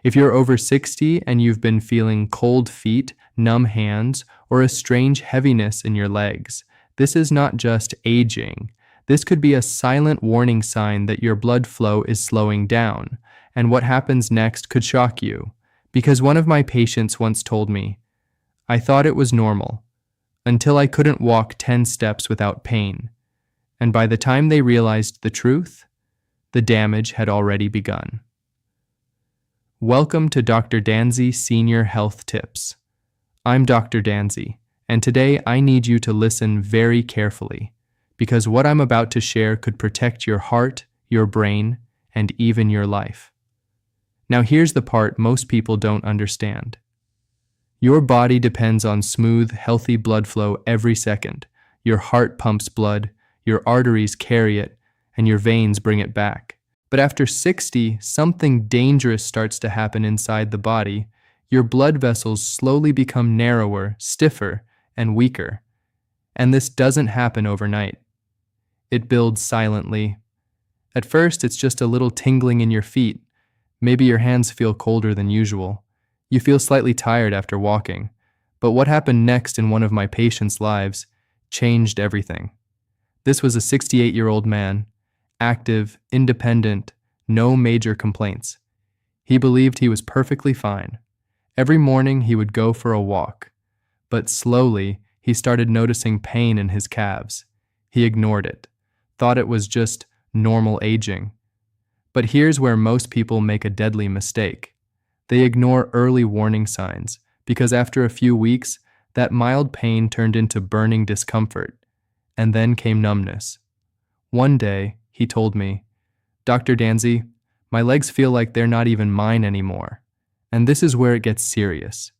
If you're over 60 and you've been feeling cold feet, numb hands, or a strange heaviness in your legs, this is not just aging. This could be a silent warning sign that your blood flow is slowing down, and what happens next could shock you. Because one of my patients once told me, "I thought it was normal, until I couldn't walk 10 steps without pain." And by the time they realized the truth, the damage had already begun. Welcome to Dr. Danzy Senior Health Tips. I'm Dr. Danzy, and today I need you to listen very carefully, because what I'm about to share could protect your heart, your brain, and even your life. Now here's the part most people don't understand. Your body depends on smooth, healthy blood flow every second. Your heart pumps blood, your arteries carry it, and your veins bring it back. But after 60, something dangerous starts to happen inside the body. Your blood vessels slowly become narrower, stiffer, and weaker. And this doesn't happen overnight. It builds silently. At first, it's just a little tingling in your feet. Maybe your hands feel colder than usual. You feel slightly tired after walking. But what happened next in one of my patients' lives changed everything. This was a 68-year-old man, active, independent, no major complaints. He believed he was perfectly fine. Every morning he would go for a walk. But slowly, he started noticing pain in his calves. He ignored it, thought it was just normal aging. But here's where most people make a deadly mistake. They ignore early warning signs, because after a few weeks, that mild pain turned into burning discomfort, and then came numbness. One day, he told me, "Dr. Danzy, my legs feel like they're not even mine anymore." And this is where it gets serious.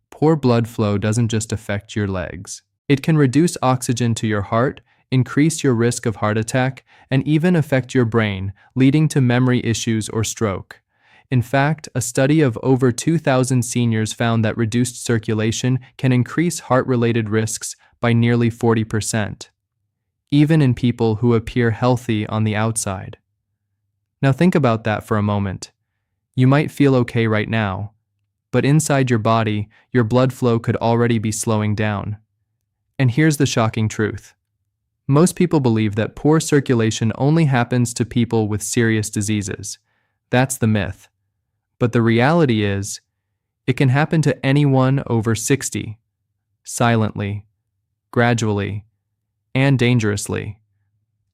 Poor blood flow doesn't just affect your legs. It can reduce oxygen to your heart, increase your risk of heart attack, and even affect your brain, leading to memory issues or stroke. In fact, a study of over 2,000 seniors found that reduced circulation can increase heart-related risks by nearly 40%, even in people who appear healthy on the outside. Now think about that for a moment. You might feel okay right now, but inside your body, your blood flow could already be slowing down. And here's the shocking truth. Most people believe that poor circulation only happens to people with serious diseases. That's the myth. But the reality is, it can happen to anyone over 60, silently, gradually, and dangerously.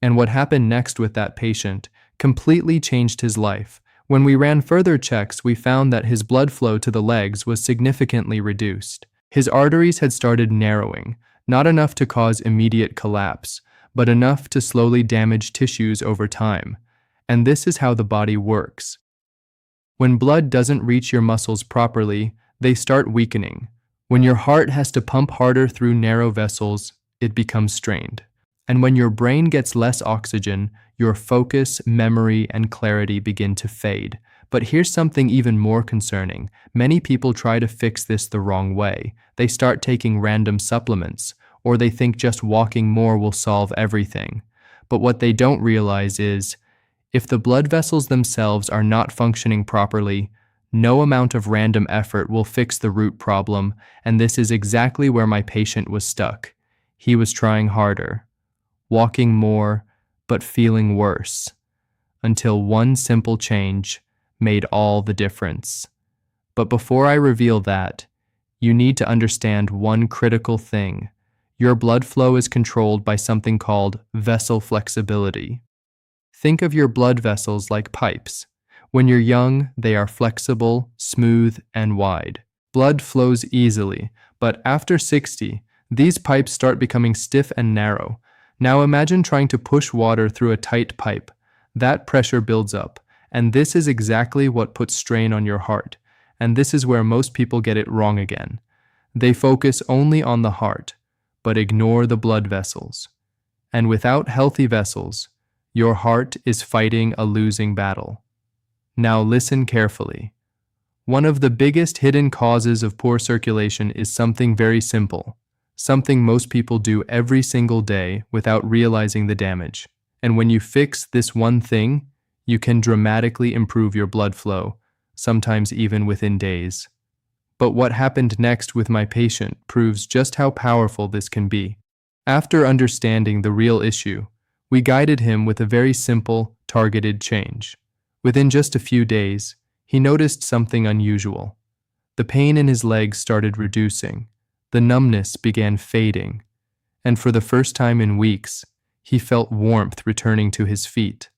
And what happened next with that patient completely changed his life. When we ran further checks, we found that his blood flow to the legs was significantly reduced. His arteries had started narrowing, not enough to cause immediate collapse, but enough to slowly damage tissues over time. And this is how the body works. When blood doesn't reach your muscles properly, they start weakening. When your heart has to pump harder through narrow vessels, it becomes strained. And when your brain gets less oxygen, your focus, memory, and clarity begin to fade. But here's something even more concerning. Many people try to fix this the wrong way. They start taking random supplements, or they think just walking more will solve everything. But what they don't realize is, if the blood vessels themselves are not functioning properly, no amount of random effort will fix the root problem, and this is exactly where my patient was stuck. He was trying harder, walking more, but feeling worse, until one simple change made all the difference. But before I reveal that, you need to understand one critical thing. Your blood flow is controlled by something called vessel flexibility. Think of your blood vessels like pipes. When you're young, they are flexible, smooth, and wide. Blood flows easily, but after 60, these pipes start becoming stiff and narrow. Now imagine trying to push water through a tight pipe. That pressure builds up, and this is exactly what puts strain on your heart. And this is where most people get it wrong again. They focus only on the heart, but ignore the blood vessels. And without healthy vessels, your heart is fighting a losing battle. Now listen carefully. One of the biggest hidden causes of poor circulation is something very simple, something most people do every single day without realizing the damage. And when you fix this one thing, you can dramatically improve your blood flow, sometimes even within days. But what happened next with my patient proves just how powerful this can be. After understanding the real issue, we guided him with a very simple, targeted change. Within just a few days, he noticed something unusual. The pain in his legs started reducing, the numbness began fading, and for the first time in weeks, he felt warmth returning to his feet.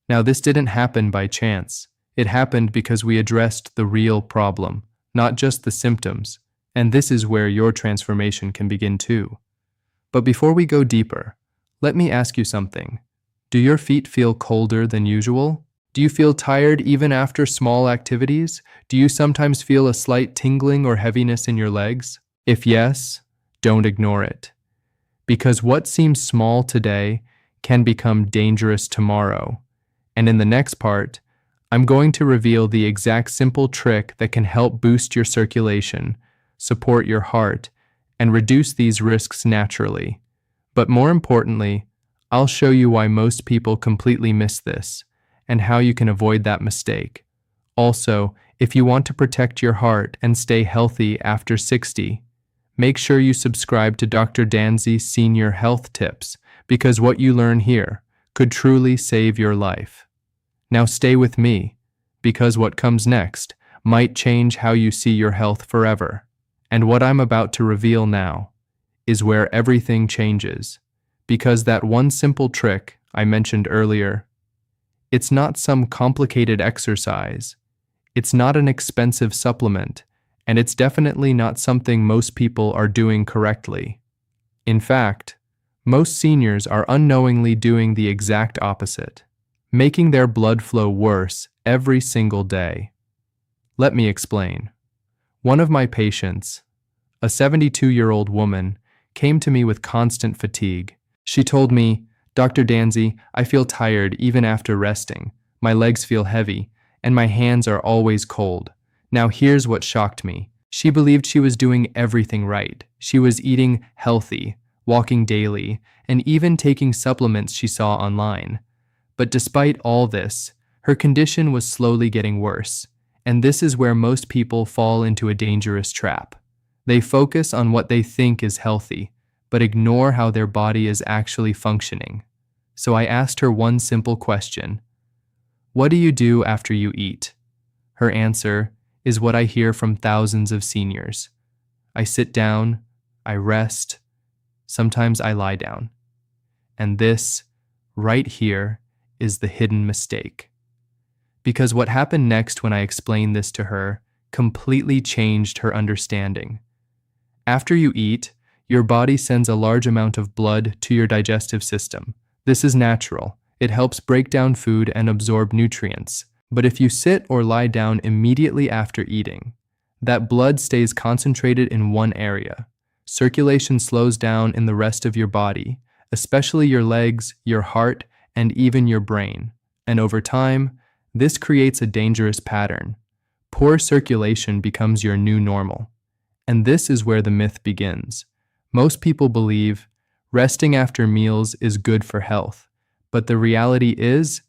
Now, this didn't happen by chance. It happened because we addressed the real problem, not just the symptoms, and this is where your transformation can begin too. But before we go deeper, let me ask you something. Do your feet feel colder than usual? Do you feel tired even after small activities? Do you sometimes feel a slight tingling or heaviness in your legs? If yes, don't ignore it. Because what seems small today can become dangerous tomorrow. And in the next part, I'm going to reveal the exact simple trick that can help boost your circulation, support your heart, and reduce these risks naturally. But more importantly, I'll show you why most people completely miss this, and how you can avoid that mistake. Also, if you want to protect your heart and stay healthy after 60, make sure you subscribe to Dr. Danzy Senior Health Tips, because what you learn here could truly save your life. Now stay with me, because what comes next might change how you see your health forever. And what I'm about to reveal now is where everything changes, because that one simple trick I mentioned earlier, it's not some complicated exercise, it's not an expensive supplement, and it's definitely not something most people are doing correctly. In fact, most seniors are unknowingly doing the exact opposite, making their blood flow worse every single day. Let me explain. One of my patients, a 72-year-old woman, came to me with constant fatigue. She told me, "Dr. Danzy, I feel tired even after resting. My legs feel heavy, and my hands are always cold." Now here's what shocked me. She believed she was doing everything right. She was eating healthy, walking daily, and even taking supplements she saw online. But despite all this, her condition was slowly getting worse, and this is where most people fall into a dangerous trap. They focus on what they think is healthy, but ignore how their body is actually functioning. So I asked her one simple question: "What do you do after you eat?" Her answer is what I hear from thousands of seniors. "I sit down, I rest, sometimes I lie down." And this, right here, is the hidden mistake. Because what happened next when I explained this to her completely changed her understanding. After you eat, your body sends a large amount of blood to your digestive system. This is natural. It helps break down food and absorb nutrients. But if you sit or lie down immediately after eating, that blood stays concentrated in one area. Circulation slows down in the rest of your body, especially your legs, your heart, and even your brain. And over time, this creates a dangerous pattern. Poor circulation becomes your new normal. And this is where the myth begins. Most people believe resting after meals is good for health, but the reality is,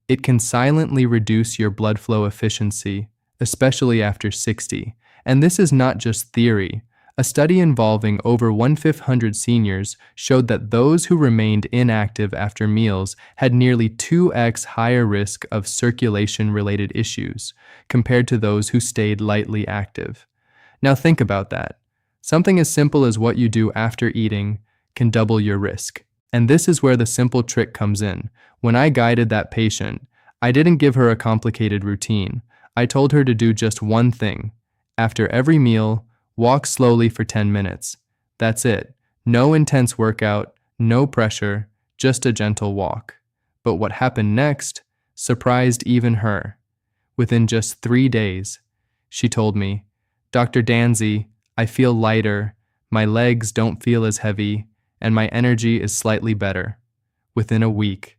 it can silently reduce your blood flow efficiency, especially after 60. And this is not just theory. A study involving over 1,500 seniors showed that those who remained inactive after meals had nearly 2x higher risk of circulation-related issues compared to those who stayed lightly active. Now think about that. Something as simple as what you do after eating can double your risk. And this is where the simple trick comes in. When I guided that patient, I didn't give her a complicated routine. I told her to do just one thing. After every meal, walk slowly for 10 minutes. That's it. No intense workout, no pressure, just a gentle walk. But what happened next surprised even her. Within just 3 days, she told me, "Dr. Danzy, I feel lighter, my legs don't feel as heavy, and my energy is slightly better." Within a week,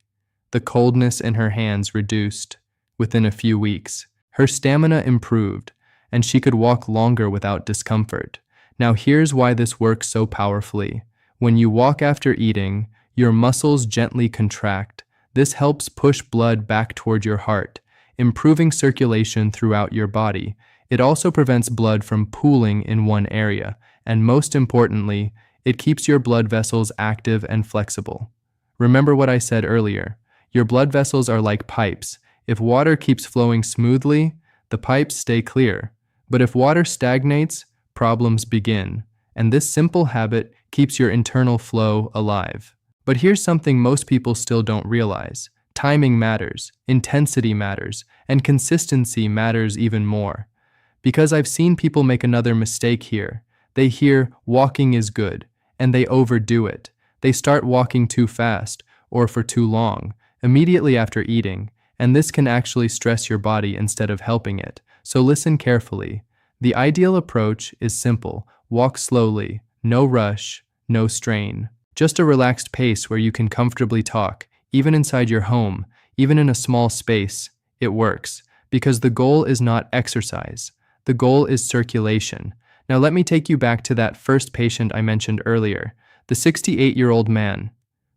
the coldness in her hands reduced. Within a few weeks, her stamina improved, and she could walk longer without discomfort. Now here's why this works so powerfully. When you walk after eating, your muscles gently contract. This helps push blood back toward your heart, improving circulation throughout your body. It also prevents blood from pooling in one area, and most importantly, it keeps your blood vessels active and flexible. Remember what I said earlier. Your blood vessels are like pipes. If water keeps flowing smoothly, the pipes stay clear. But if water stagnates, problems begin. And this simple habit keeps your internal flow alive. But here's something most people still don't realize. Timing matters, intensity matters, and consistency matters even more. Because I've seen people make another mistake here. They hear walking is good, and they overdo it. They start walking too fast, or for too long, immediately after eating, and this can actually stress your body instead of helping it. So listen carefully. The ideal approach is simple. Walk slowly, no rush, no strain. Just a relaxed pace where you can comfortably talk, even inside your home, even in a small space. It works, because the goal is not exercise. The goal is circulation. Now let me take you back to that first patient I mentioned earlier, the 68-year-old man.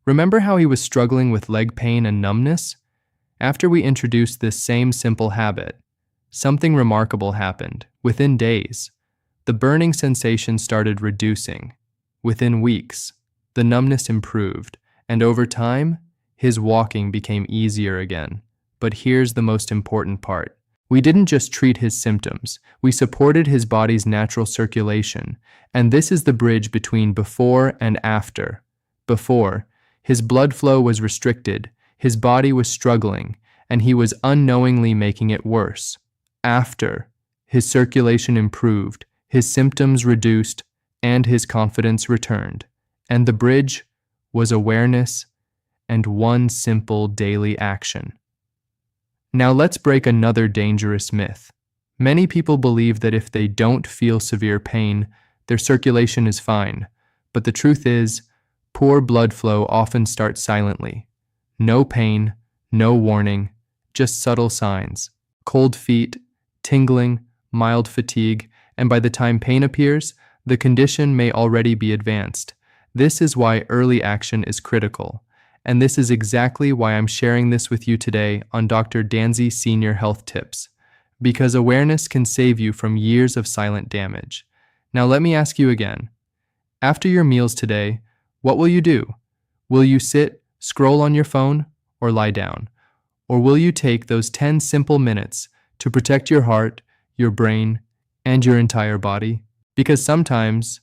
Remember how he was struggling with leg pain and numbness? After we introduced this same simple habit, something remarkable happened. Within days, the burning sensation started reducing. Within weeks, the numbness improved, and over time, his walking became easier again. But here's the most important part. We didn't just treat his symptoms, we supported his body's natural circulation, and this is the bridge between before and after. Before, his blood flow was restricted, his body was struggling, and he was unknowingly making it worse. After, his circulation improved, his symptoms reduced, and his confidence returned. And the bridge was awareness and one simple daily action. Now let's break another dangerous myth. Many people believe that if they don't feel severe pain, their circulation is fine. But the truth is, poor blood flow often starts silently. No pain, no warning, just subtle signs. Cold feet, tingling, mild fatigue, and by the time pain appears, the condition may already be advanced. This is why early action is critical. And this is exactly why I'm sharing this with you today on Dr. Danzy Senior Health Tips. Because awareness can save you from years of silent damage. Now let me ask you again. After your meals today, what will you do? Will you sit, scroll on your phone, or lie down? Or will you take those 10 simple minutes to protect your heart, your brain, and your entire body? Because sometimes,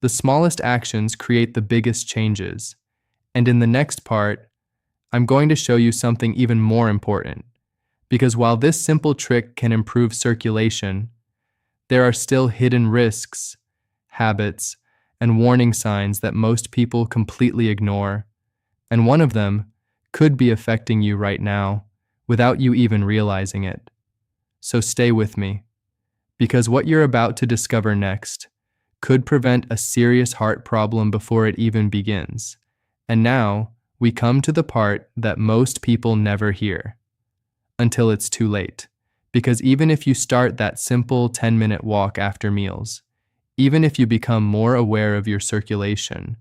the smallest actions create the biggest changes. And in the next part, I'm going to show you something even more important. Because while this simple trick can improve circulation, there are still hidden risks, habits, and warning signs that most people completely ignore. And one of them could be affecting you right now without you even realizing it. So stay with me, because what you're about to discover next could prevent a serious heart problem before it even begins. And now, we come to the part that most people never hear, until it's too late. Because even if you start that simple 10-minute walk after meals, even if you become more aware of your circulation,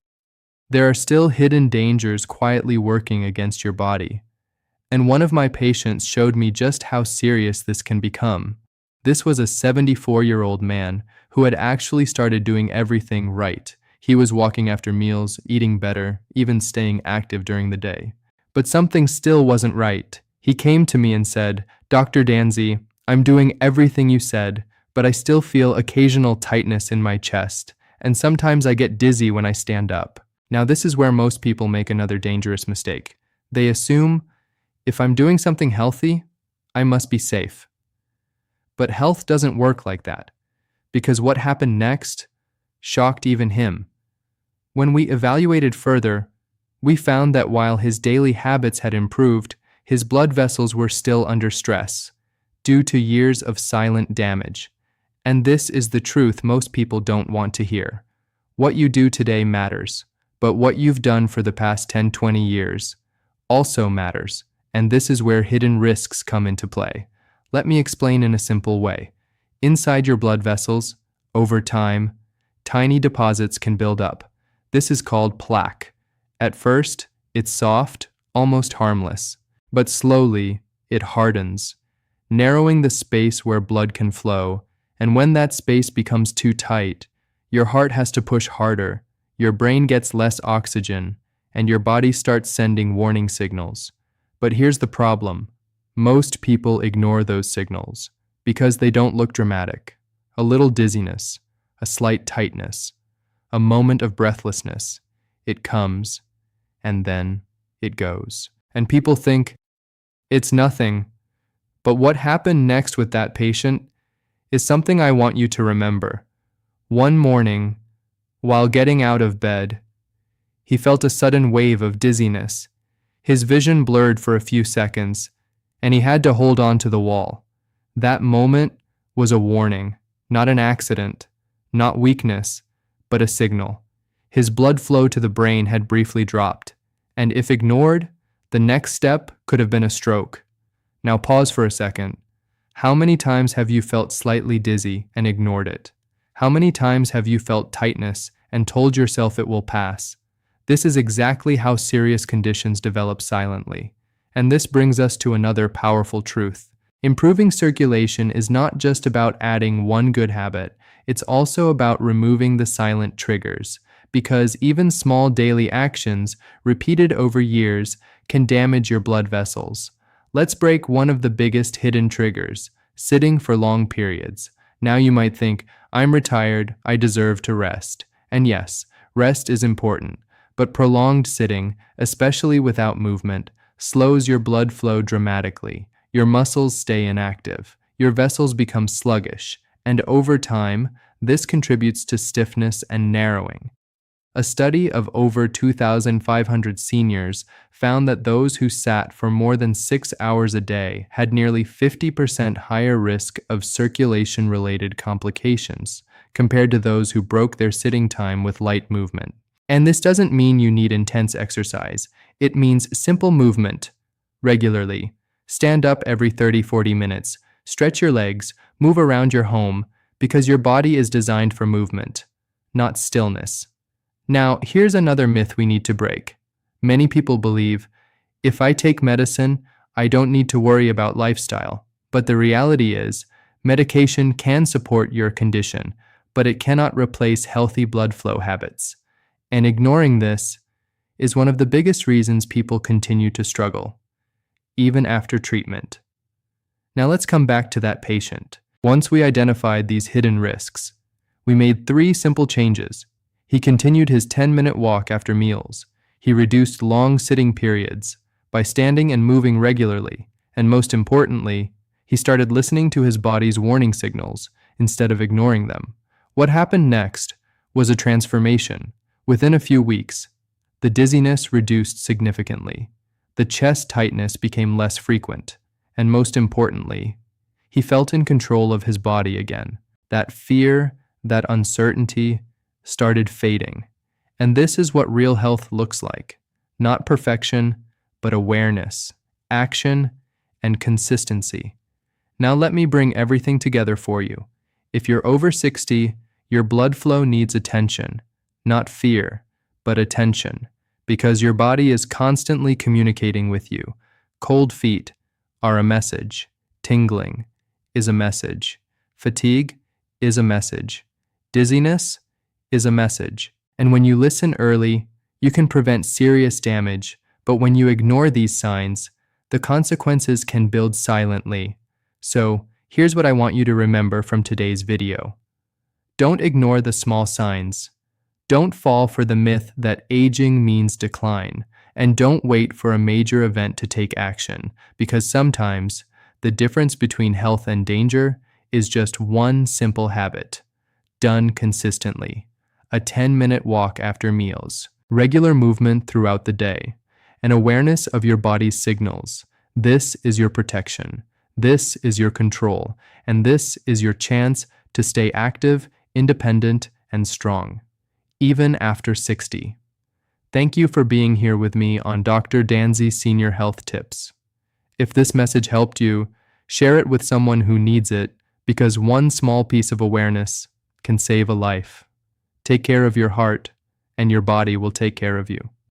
there are still hidden dangers quietly working against your body. And one of my patients showed me just how serious this can become. This was a 74-year-old man who had actually started doing everything right. He was walking after meals, eating better, even staying active during the day. But something still wasn't right. He came to me and said, "Dr. Danzy, I'm doing everything you said, but I still feel occasional tightness in my chest, and sometimes I get dizzy when I stand up." Now this is where most people make another dangerous mistake. They assume, if I'm doing something healthy, I must be safe. But health doesn't work like that, because what happened next shocked even him. When we evaluated further, we found that while his daily habits had improved, his blood vessels were still under stress, due to years of silent damage. And this is the truth most people don't want to hear. What you do today matters, but what you've done for the past 10-20 years also matters, and this is where hidden risks come into play. Let me explain in a simple way. Inside your blood vessels, over time, tiny deposits can build up. This is called plaque. At first, it's soft, almost harmless, but slowly, it hardens. narrowing the space where blood can flow, and when that space becomes too tight, your heart has to push harder, your brain gets less oxygen, and your body starts sending warning signals. But here's the problem. Most people ignore those signals because they don't look dramatic. A little dizziness, a slight tightness, a moment of breathlessness. It comes, and then it goes. And people think, it's nothing. But what happened next with that patient is something I want you to remember. One morning, while getting out of bed, he felt a sudden wave of dizziness. His vision blurred for a few seconds, and he had to hold on to the wall. That moment was a warning, not an accident, not weakness, but a signal. His blood flow to the brain had briefly dropped, and if ignored, the next step could have been a stroke. Now pause for a second. How many times have you felt slightly dizzy and ignored it? How many times have you felt tightness and told yourself it will pass? This is exactly how serious conditions develop silently. And this brings us to another powerful truth. Improving circulation is not just about adding one good habit, it's also about removing the silent triggers, because even small daily actions, repeated over years, can damage your blood vessels. Let's break one of the biggest hidden triggers, sitting for long periods. Now you might think, I'm retired, I deserve to rest. And yes, rest is important, but prolonged sitting, especially without movement, slows your blood flow dramatically. Your muscles stay inactive, your vessels become sluggish, and over time, this contributes to stiffness and narrowing. A study of over 2,500 seniors found that those who sat for more than 6 hours a day had nearly 50% higher risk of circulation-related complications compared to those who broke their sitting time with light movement. And this doesn't mean you need intense exercise. It means simple movement, regularly. Stand up every 30-40 minutes, stretch your legs, move around your home, because your body is designed for movement, not stillness. Now, here's another myth we need to break. Many people believe, if I take medicine, I don't need to worry about lifestyle. But the reality is, medication can support your condition, but it cannot replace healthy blood flow habits. And ignoring this is one of the biggest reasons people continue to struggle, even after treatment. Now let's come back to that patient. Once we identified these hidden risks, we made 3 simple changes. He continued his 10-minute walk after meals. He reduced long sitting periods by standing and moving regularly. And most importantly, he started listening to his body's warning signals instead of ignoring them. What happened next was a transformation. Within a few weeks, the dizziness reduced significantly. The chest tightness became less frequent. And most importantly, he felt in control of his body again. That fear, that uncertainty, started fading. And this is what real health looks like. Not perfection, but awareness, action, and consistency. Now let me bring everything together for you. If you're over 60, your blood flow needs attention, not fear, but attention, because your body is constantly communicating with you. Cold feet are a message. Tingling is a message. Fatigue is a message. Dizziness is a message. And when you listen early, you can prevent serious damage, but when you ignore these signs, the consequences can build silently. So, here's what I want you to remember from today's video. Don't ignore the small signs. Don't fall for the myth that aging means decline, and don't wait for a major event to take action, because sometimes the difference between health and danger is just one simple habit, done consistently. A 10-minute walk after meals, regular movement throughout the day, and awareness of your body's signals. This is your protection. This is your control, and this is your chance to stay active, independent, and strong, even after 60. Thank you for being here with me on Dr. Danzy Senior Health Tips. If this message helped you, share it with someone who needs it, because one small piece of awareness can save a life. Take care of your heart, and your body will take care of you.